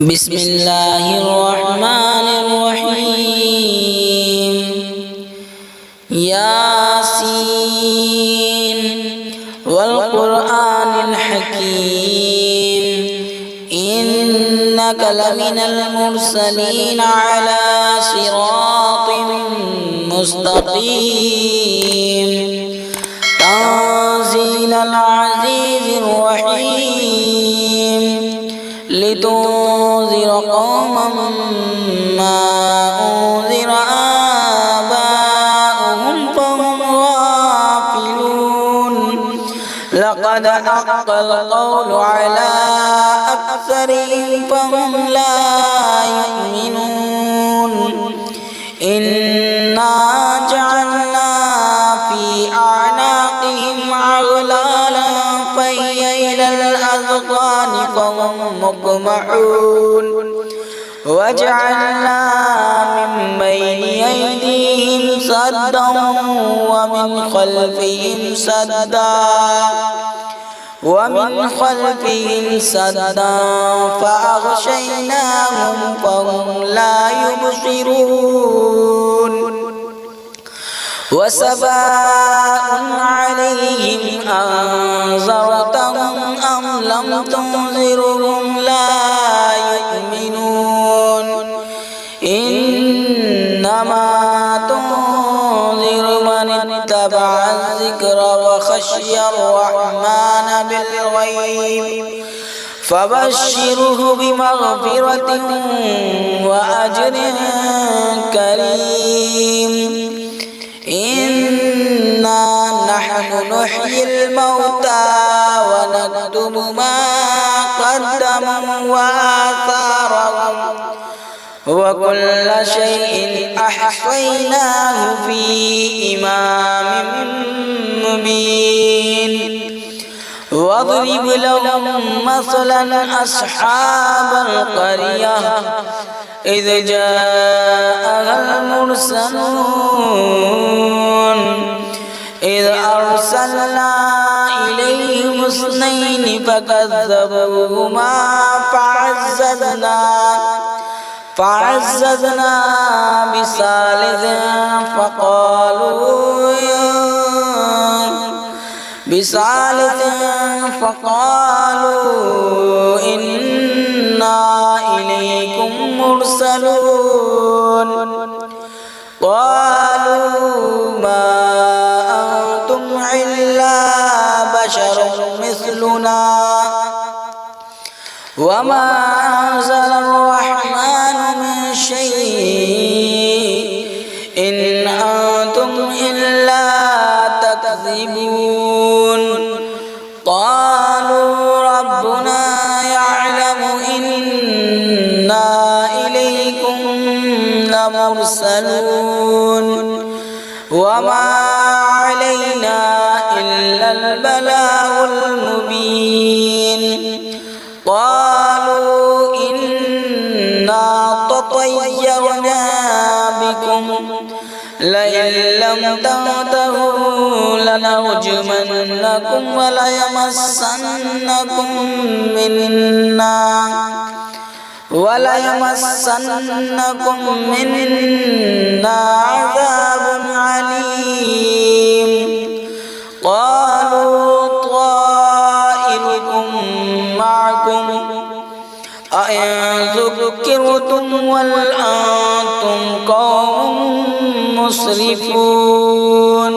بسم الله الرحمن الرحيم ياسين والقرآن الحكيم إنك لمن المرسلين على صراط مستقيم تنزيل العزيز الرحيم لتنذر قوما ما أنذر آباؤهم فهم غافلون لقد حق القول على أكثرهم فهم لا يؤمنون إنا جعلنا في أعناقهم أغلالا فهي إلى الأذقان فهم مقمحون وجعلنا من بين أيديهم سدا ومن خلفهم سدا فأغشيناهم فهم لا يبصرون وسواء عليهم أنذرتهم أم لم تنذرهم لا يؤمنون إنما تنذر من اتبع الذكر وخشي الرحمن بالغيب فبشره بمغفرة وأجر كريم إنا نحن نحيي الموتى ونكتب ما قدموا وآثارهم وكل شيء أحصيناه في إمام مبين واضرب لهم مثلا أصحاب القرية إذ جاءها المرسلون إذ أرسلنا إليهم اثنين فكذبوهما فعززنا بثالث فقالوا إنا إليكم مرسلون قالوا ما أنتم إلا بشر مثلنا وما أنزل الرحمن من شيء إن أنتم إلا تكذبون قالوا ربنا يعلم إنا إليكم لمرسلون وما علينا إلا البلاغ المبين قالوا إنا تطيرنا بكم لئن لم تنتهوا لنرجمنكم وليمسنكم منا عذاب عليم قالوا طائركم معكم أئن ذكرتم بل أنتم قوم مسرفون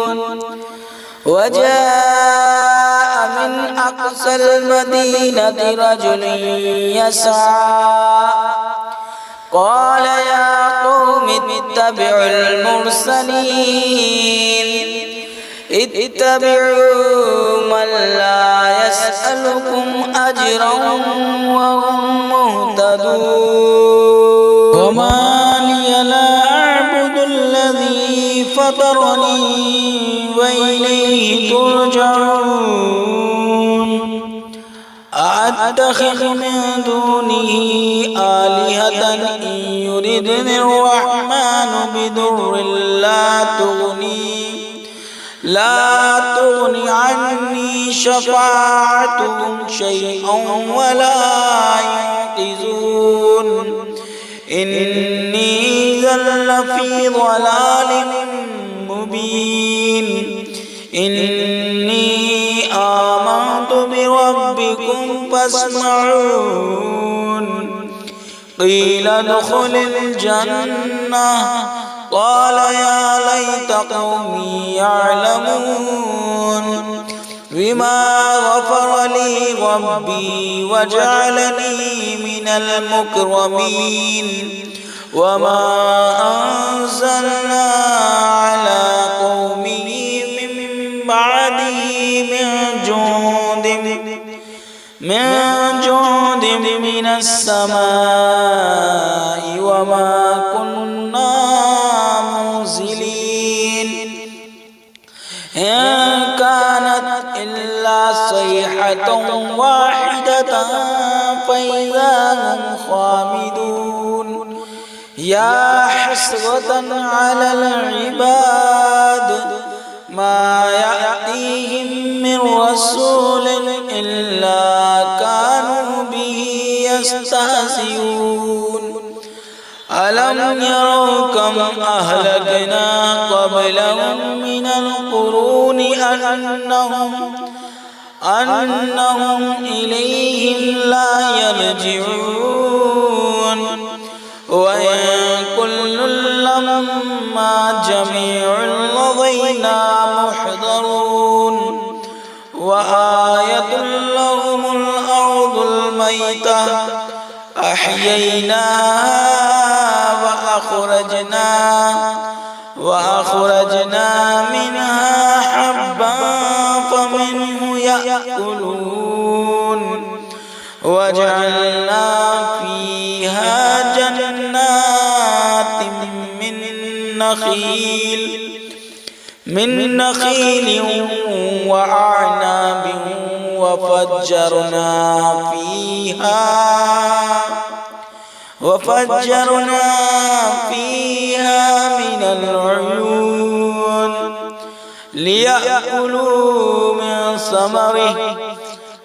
وجاء من أقصى المدينة رجل يسعى قال يا قوم اتبعوا المرسلين اتبعوا من لا يسألكم أجرا وهم مهتدون وما لي لا أعبد الذي فطرني وإليه ترجعون أأتخذ من دونه آلهة إن يردني الرحمن بضر لا تغني عني شفاعتهم شيئا ولا يوقظون إني لفي ضلال مبين إني آمنت بربكم فاسمعون قيل ادخل الجنة قال يا ليت قومي يعلمون بما غفر لي ربي وجعلني من المكرمين وما أنزلنا على قومه من بعده من جند من السماء وما كنا منزلين إن كانت إلا صيحة واحدة فإذا هم خامدون يا حسرة على العباد ما يأتيهم من رسول إلا كانوا به يستهزئون ألم يروا كم أهلكنا قبلهم من القرون أنهم إليهم لا يرجعون وإن كل لما جميع لدينا محضرون وآية لهم الأرض الميتة أحييناها وأخرجنا منها حبا فمنه يأكلون وجعلنا فيها جنات من نخيل وأعناب وفجرنا فيها من العيون ليأكلوا من ثمره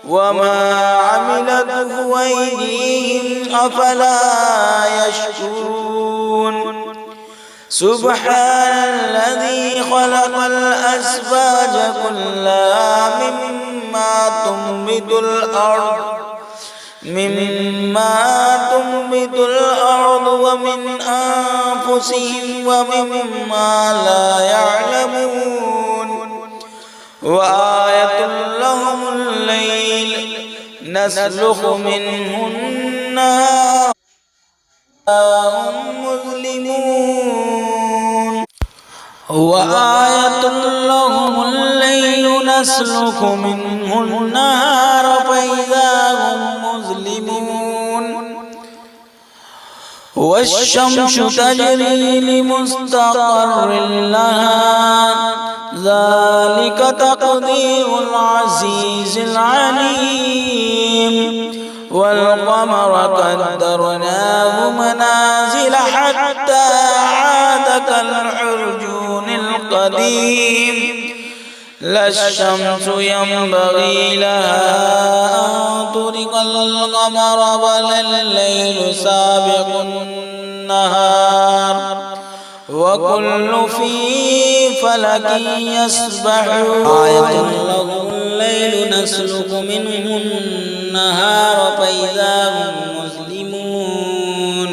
وما عملته أيديهم أفلا يشكرون سبحان الذي خلق الأزواج كلها مما تنبت الأرض ومن أنفسهم ومما لا يعلمون وآية لهم الليل نسلخ منه النهار هم مظلمون وآية لهم الليل نسلك منه النهار فإذا هم مظلمون والشمس تجري لمستقر لها ذلك تقدير العزيز العليم والقمر قدرناه منازل حتى عاد كالعرجون القديم لا الشمس ينبغي لها أن تدرك القمر ولا الليل سابق النهار وكل في فلك يسبحون آية لهم الليل نسلك منه النهار فإذا هم مظلمون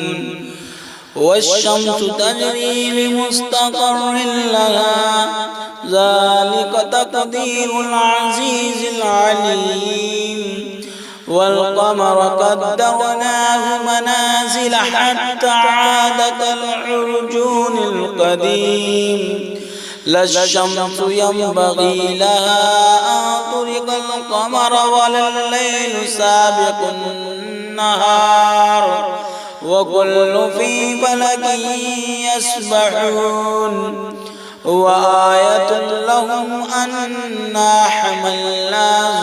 والشمس تجري لمستقر لها ذلك تقدير العزيز العليم والقمر قدرناه منازل حتى عاد كالعرجون القديم لا الشمس ينبغي لها أن تدرك القمر ولا الليل سابق النهار وكل في فلك يسبحون وآية لهم أنا حملنا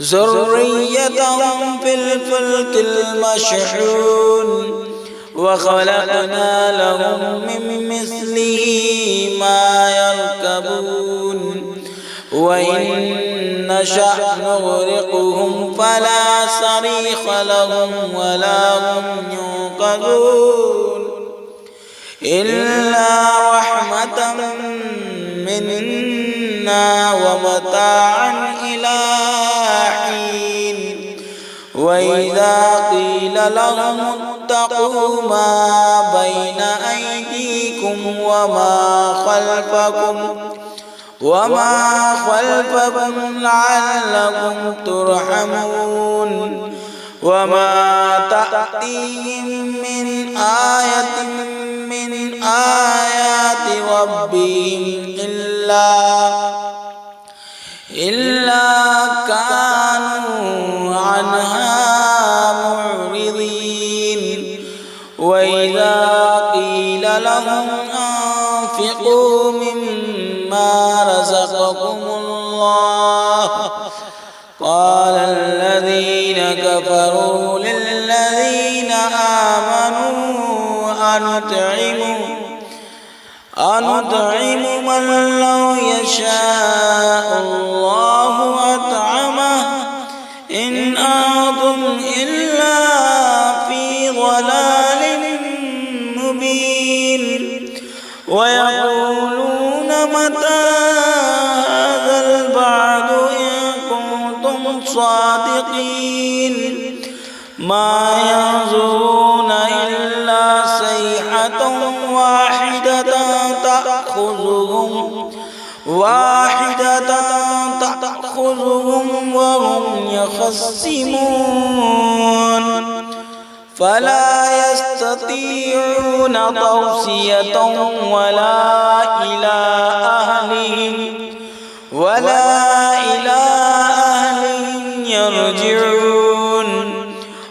ذريتهم في الفلك المشحون وخلقنا لهم من مثله ما يركبون وإن نشأ نغرقهم فلا صريخ لهم ولا هم ينقذون إلا رحمة منا ومتاعا إلى حين وإذا قيل لهم اتقوا ما بين أيديكم وما خلفكم لعلكم ترحمون وما تأتيهم من آية من آيات ربهم إلا كانوا عنها معرضين وإذا قيل لهم أنفقوا مما رزقكم الله قال الذين كفروا للذين آمنوا أنطعم من لو يشاء الله أطعمه إن أنتم إلا في ضلال مبين ويقولون متى هذا البعد إن كنتم صادقين ما ينظرون إلا صيحة واحدة تأخذهم وهم يخصمون فلا يستطيعون توصية ولا إلى أهلهم يرجعون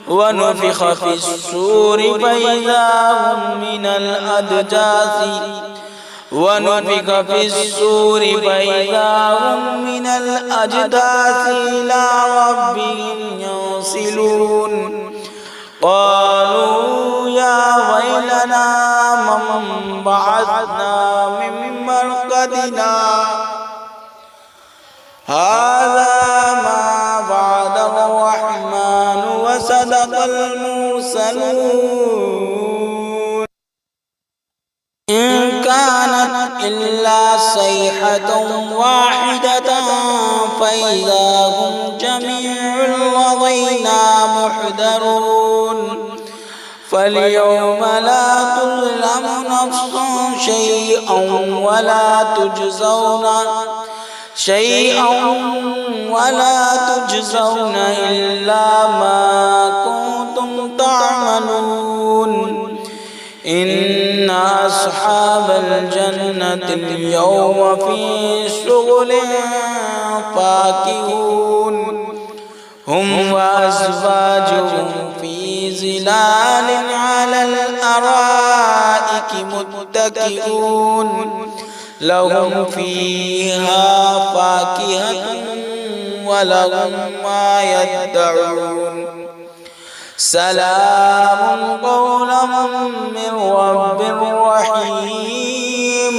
ونفخ في الصور فإذا هم من الأجداث إلى ربهم ينسلون قالوا يا ويلنا من بعثنا من مرقدنا هذا ما وعد الرحمن وصدق المرسلون إن كانت إلا صيحة واحدة فإذا هم جميع لدينا محضرون فاليوم لا تظلم نفس شيئا ولا تجزون إلا ما كنتم تعملون إن أصحاب الجنة اليوم في شغل فاكهون هم وأزواجهم في ظلال على الأرائك متكئون لهم فيها فاكهة ولهم ما يدعون سلام قولا من رب رحيم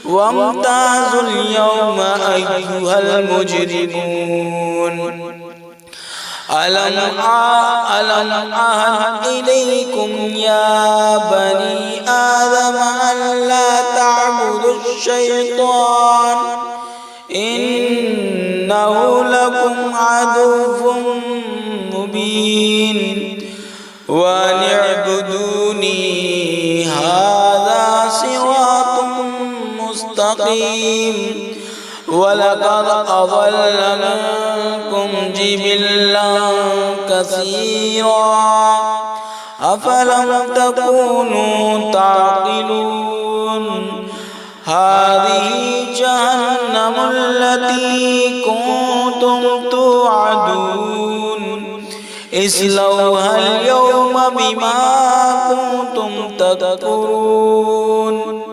وامتازوا اليوم أيها المجرمون ألم أعهد إليكم يا بني آدم ألا تعبدوا الشيطان إنه لكم عدو مبين وأن اعبدوني هذا صراط مستقيم ولقد أضل منكم جبلا كثيرا أفلم تكونوا تعقلون هذه جهنم التي كنتم توعدون اصلوها اليوم بما كنتم تكفرون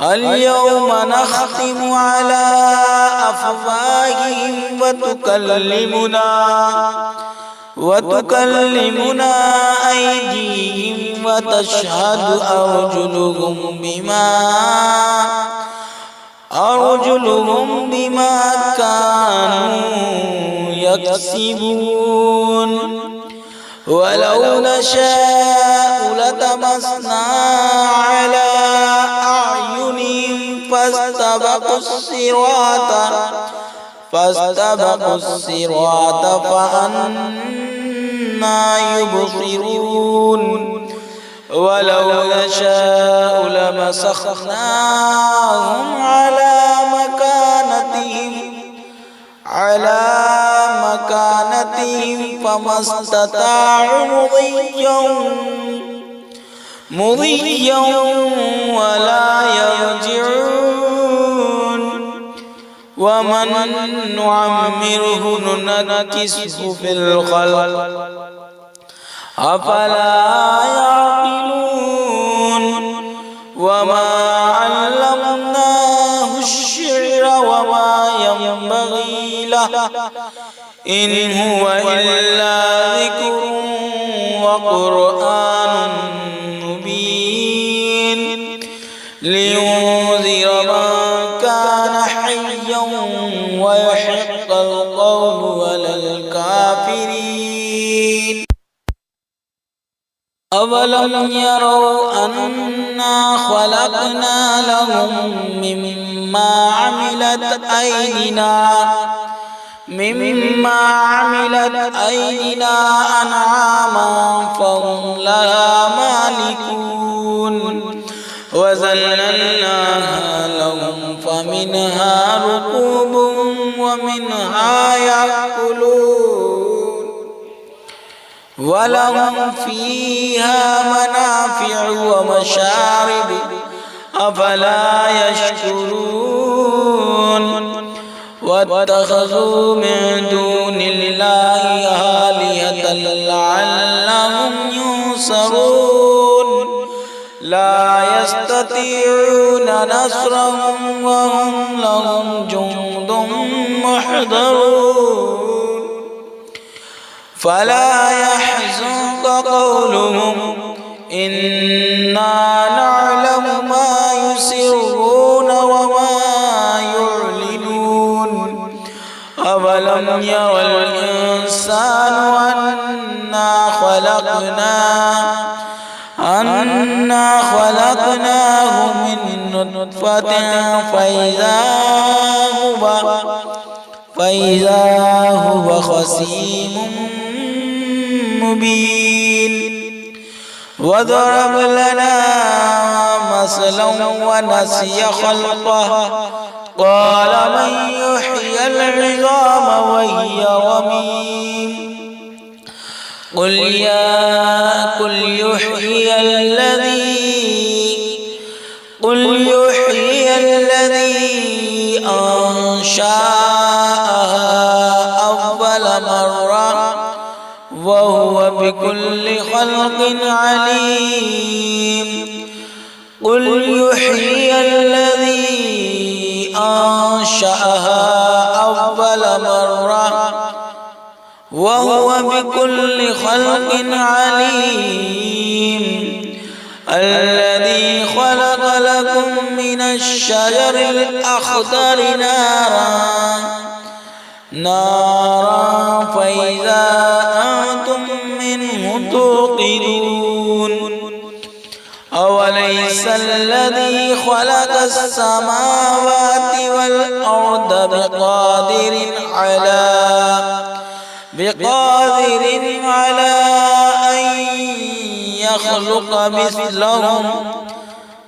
اليوم نختم على أفواههم وتكلمنا أيديهم وتشهد أرجلهم بما كانوا يكسبون ولو نشاء لطمسنا على أعينهم فاستبقوا الصراط فأنى يبصرون ولو نشاء لمسخناهم على مكانتهم فما استطاعوا مضيا ولا يرجعون ومن نعمره ننكسه في الخلق أفلا يعقلون وما علمناه الشعر وما ينبغي له إن هو إلا ذكر وقرآن مبين لينذر من كان حيا ويحق القول على الكافرين أولم يروا أنا خلقنا لهم مما عملت أيدينا أنعاما فهم لها مالكون وذللناها لهم فمنها ركوبهم ومنها يأكلون ولهم فيها منافع ومشارب أفلا يشكرون واتخذوا من دون الله آلهة لعلهم ينصرون لا يستطيعون نصرهم وهم لهم جند محضرون فلا يحزنك قولهم إنا نعلم ما يسرون وما يعلنون أولم ير الإنسان أنا خلقناه من نطفة فإذا هو خصيم مبين وضرب لنا مثلا ونسي خلقه قال من يحيي العظام وهي رميم قل يحيي الذي أنشأها أول مرة وهو بكل خلق عليم قل يحيي الذي أنشأها أول مرة وهو بكل خلق عليم الذي خلق لكم من الشجر الأخضر نارا فإذا أنتم منه توقدون أوليس الذي خلق السماوات والأرض بقادر على أن يخلق مثلهم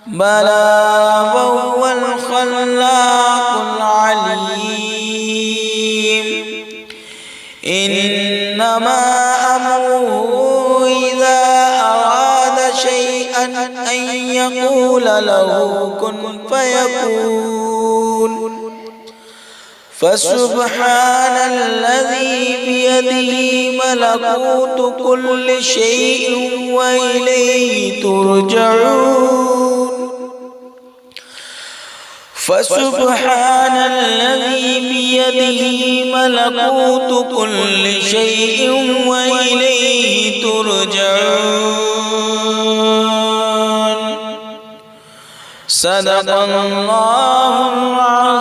بلى وهو الخلاق العليم إنما أمره إذا أراد شيئا أن يقول له كن فيكون فسبحان الذي بيده ملكوت كل شيء وإليه ترجعون فسبحان الذي بيده ملكوت كل شيء وإليه ترجعون صدق الله العظيم.